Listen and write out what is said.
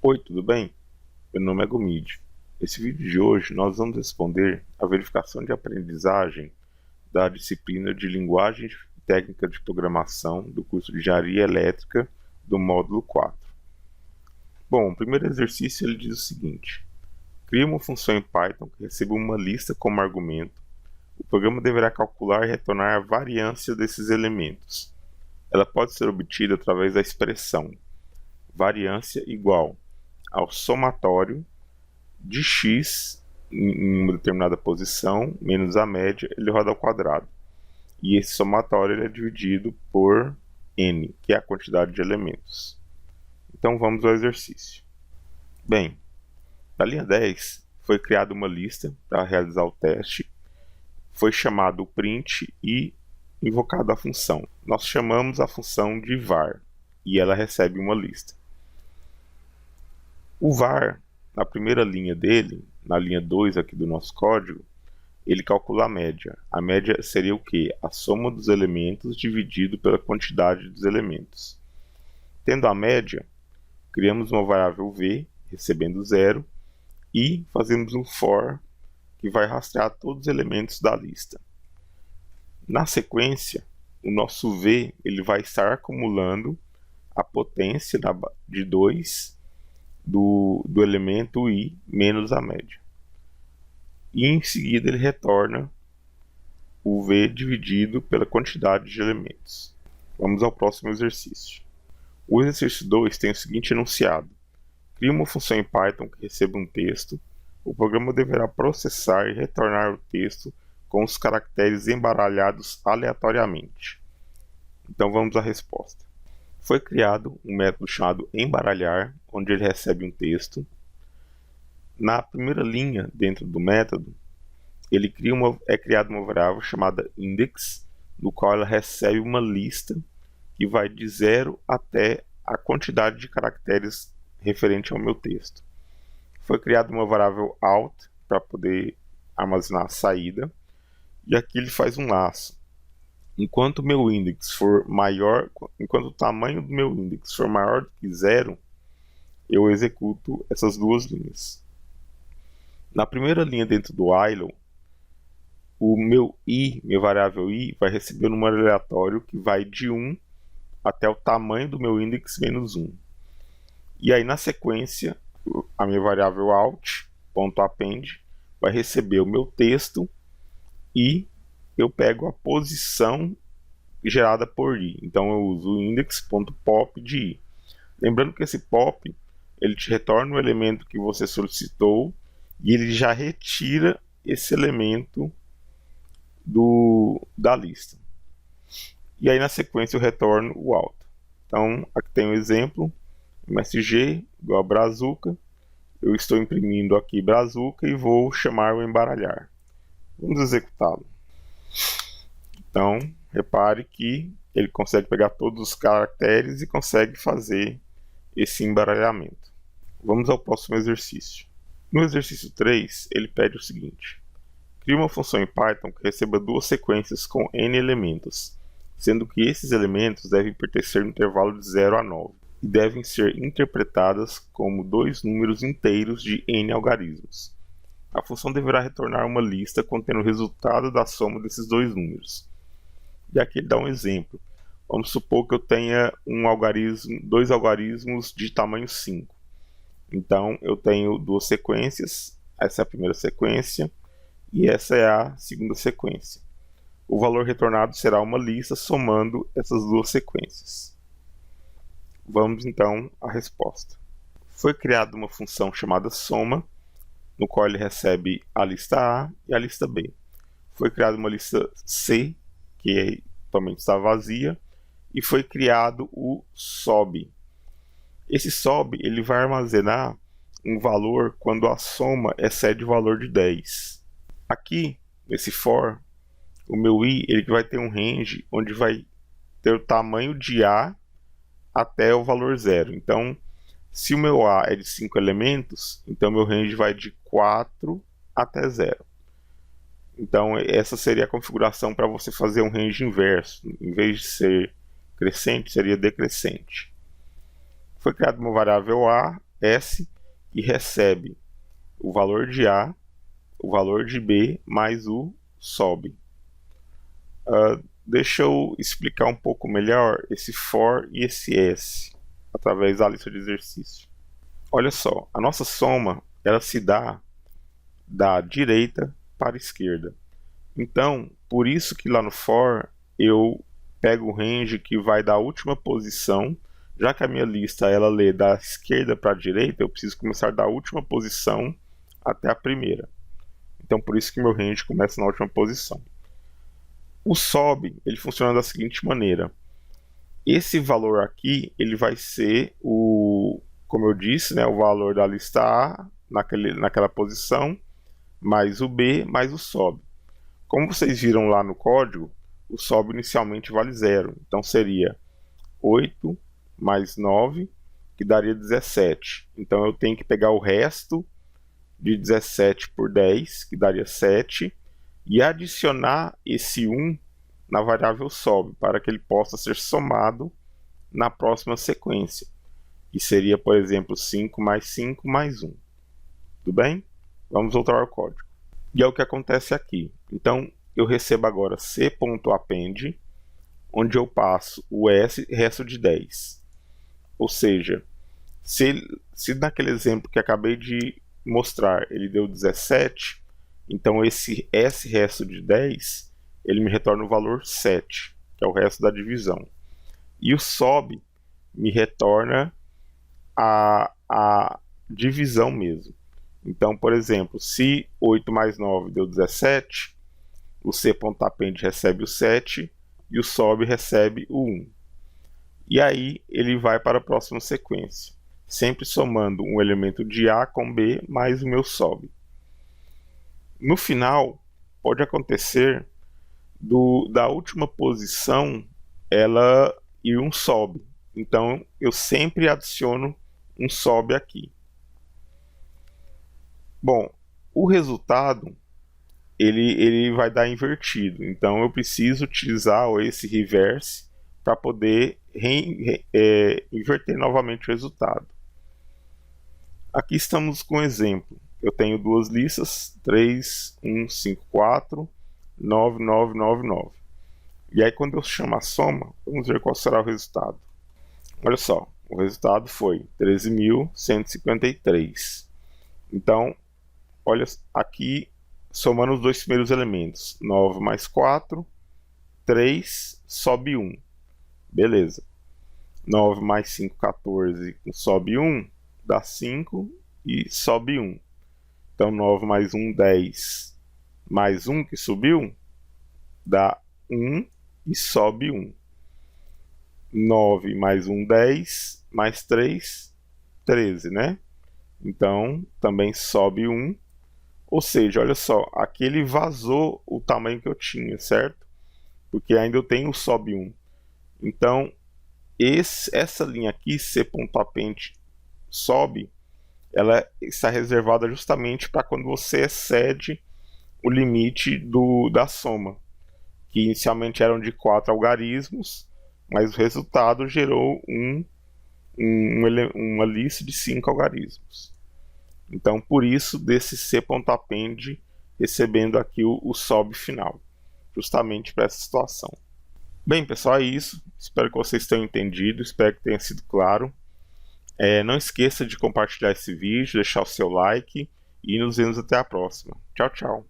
Oi, tudo bem? Meu nome é Gomide. Nesse vídeo de hoje nós vamos responder a verificação de aprendizagem da disciplina de Linguagem e Técnica de Programação do curso de Engenharia Elétrica do módulo 4. Bom, o primeiro exercício ele diz o seguinte: cria uma função em Python que receba uma lista como argumento. O programa deverá calcular e retornar a variância desses elementos. Ela pode ser obtida através da expressão variância igual ao somatório de x em uma determinada posição menos a média elevado ao quadrado. E esse somatório ele é dividido por n, que é a quantidade de elementos. Então vamos ao exercício. Bem, na linha 10 foi criada uma lista para realizar o teste, foi chamado o print e invocada a função. Nós chamamos a função de var e ela recebe uma lista. O var, na primeira linha dele, na linha 2 aqui do nosso código, ele calcula a média. A média seria o quê? A soma dos elementos dividido pela quantidade dos elementos. Tendo a média, criamos uma variável v, recebendo 0, e fazemos um for, que vai rastrear todos os elementos da lista. Na sequência, o nosso v ele vai estar acumulando a potência de 2 do elemento i menos a média. E em seguida ele retorna o v dividido pela quantidade de elementos. Vamos ao próximo exercício. O exercício 2 tem o seguinte enunciado: cria uma função em Python que receba um texto. O programa deverá processar e retornar o texto com os caracteres embaralhados aleatoriamente. Então vamos à resposta. Foi criado um método chamado embaralhar, onde ele recebe um texto. Na primeira linha dentro do método, é criada uma variável chamada index, no qual ela recebe uma lista que vai de 0 até a quantidade de caracteres referente ao meu texto. Foi criada uma variável out para poder armazenar a saída, e aqui ele faz um laço. Enquanto o tamanho do meu index for maior do que 0, eu executo essas duas linhas. Na primeira linha dentro do while, minha variável i, vai receber um número aleatório que vai de 1 até o tamanho do meu index menos 1. E aí na sequência, a minha variável out.append vai receber o meu texto e eu pego a posição gerada por i. Então eu uso o index.pop de i. Lembrando que esse pop ele te retorna o elemento que você solicitou e ele já retira esse elemento da lista. E aí na sequência eu retorno o out. Então aqui tem um exemplo: msg igual a brazuca. Eu estou imprimindo aqui brazuca e vou chamar o embaralhar. Vamos executá-lo. Então, repare que ele consegue pegar todos os caracteres e consegue fazer esse embaralhamento. Vamos ao próximo exercício. No exercício 3, ele pede o seguinte: cria uma função em Python que receba duas sequências com n elementos, sendo que esses elementos devem pertencer no intervalo de 0 a 9 e devem ser interpretadas como dois números inteiros de n algarismos. A função deverá retornar uma lista contendo o resultado da soma desses dois números. E aqui ele dá um exemplo. Vamos supor que eu tenha dois algarismos de tamanho 5. Então eu tenho duas sequências, essa é a primeira sequência e essa é a segunda sequência. O valor retornado será uma lista somando essas duas sequências. Vamos então à resposta. Foi criada uma função chamada soma, no qual ele recebe a lista A e a lista B. Foi criada uma lista C, que atualmente está vazia, e foi criado o SOB. Esse SOB ele vai armazenar um valor quando a soma excede o valor de 10. Aqui, nesse for, o meu i ele vai ter um range onde vai ter o tamanho de A até o valor 0. Então, se o meu A é de 5 elementos, então meu range vai de 4 até 0. Então essa seria a configuração para você fazer um range inverso. Em vez de ser crescente, seria decrescente. Foi criada uma variável A S, e recebe o valor de A, o valor de B, mais o sobe. Deixa eu explicar um pouco melhor esse for e esse S, através da lista de exercício. Olha só, a nossa soma, ela se dá da direita para a esquerda. Então, por isso que lá no for, eu pego o range que vai da última posição. Já que a minha lista ela lê da esquerda para a direita, eu preciso começar da última posição até a primeira. Então, por isso que meu range começa na última posição. O SOB, ele funciona da seguinte maneira. Esse valor aqui, ele vai ser como eu disse, né, o valor da lista A naquela posição, mais o B, mais o SOB. Como vocês viram lá no código, o SOB inicialmente vale 0. Então seria 8 mais 9, que daria 17. Então eu tenho que pegar o resto de 17 por 10, que daria 7, e adicionar esse 1 na variável SOB, para que ele possa ser somado na próxima sequência, que seria, por exemplo, 5 mais 5 mais 1. Tudo bem? Vamos voltar ao código. E é o que acontece aqui. Então, eu recebo agora c.append, onde eu passo o s resto de 10. Ou seja, se naquele exemplo que acabei de mostrar ele deu 17, então esse s resto de 10, ele me retorna o valor 7, que é o resto da divisão. E o sob me retorna a divisão mesmo. Então, por exemplo, se 8 mais 9 deu 17, o c.append recebe o 7 e o sob recebe o 1. E aí ele vai para a próxima sequência, sempre somando um elemento de A com B mais o meu sob. No final, pode acontecer da última posição ela ir um sob. Então eu sempre adiciono um sob aqui. Bom, o resultado ele vai dar invertido. Então eu preciso utilizar esse reverse para poder inverter novamente o resultado. Aqui estamos com um exemplo. Eu tenho duas listas, 3, 1, 5, 4, 9, 9, 9, 9. E aí quando eu chamo a soma, vamos ver qual será o resultado. Olha só, o resultado foi 13.153. Então, olha aqui, somando os dois primeiros elementos, 9 mais 4, 3, sobe 1. Beleza. 9 mais 5, 14, sobe 1, dá 5 e sobe 1. Então 9 mais 1, 10, mais 1 que subiu, dá 1 e sobe 1. 9 mais 1, 10, mais 3, 13, né? Então também sobe 1. Ou seja, olha só, aqui ele vazou o tamanho que eu tinha, certo? Porque ainda eu tenho o sobe 1. Então, essa linha aqui, c.append sobe, ela está reservada justamente para quando você excede o limite da soma, que inicialmente eram de 4 algarismos, mas o resultado gerou uma lista de 5 algarismos. Então, por isso, desse c.append recebendo aqui o sob final, justamente para essa situação. Bem, pessoal, é isso. Espero que vocês tenham entendido, espero que tenha sido claro. Não esqueça de compartilhar esse vídeo, deixar o seu like e nos vemos até a próxima. Tchau, tchau.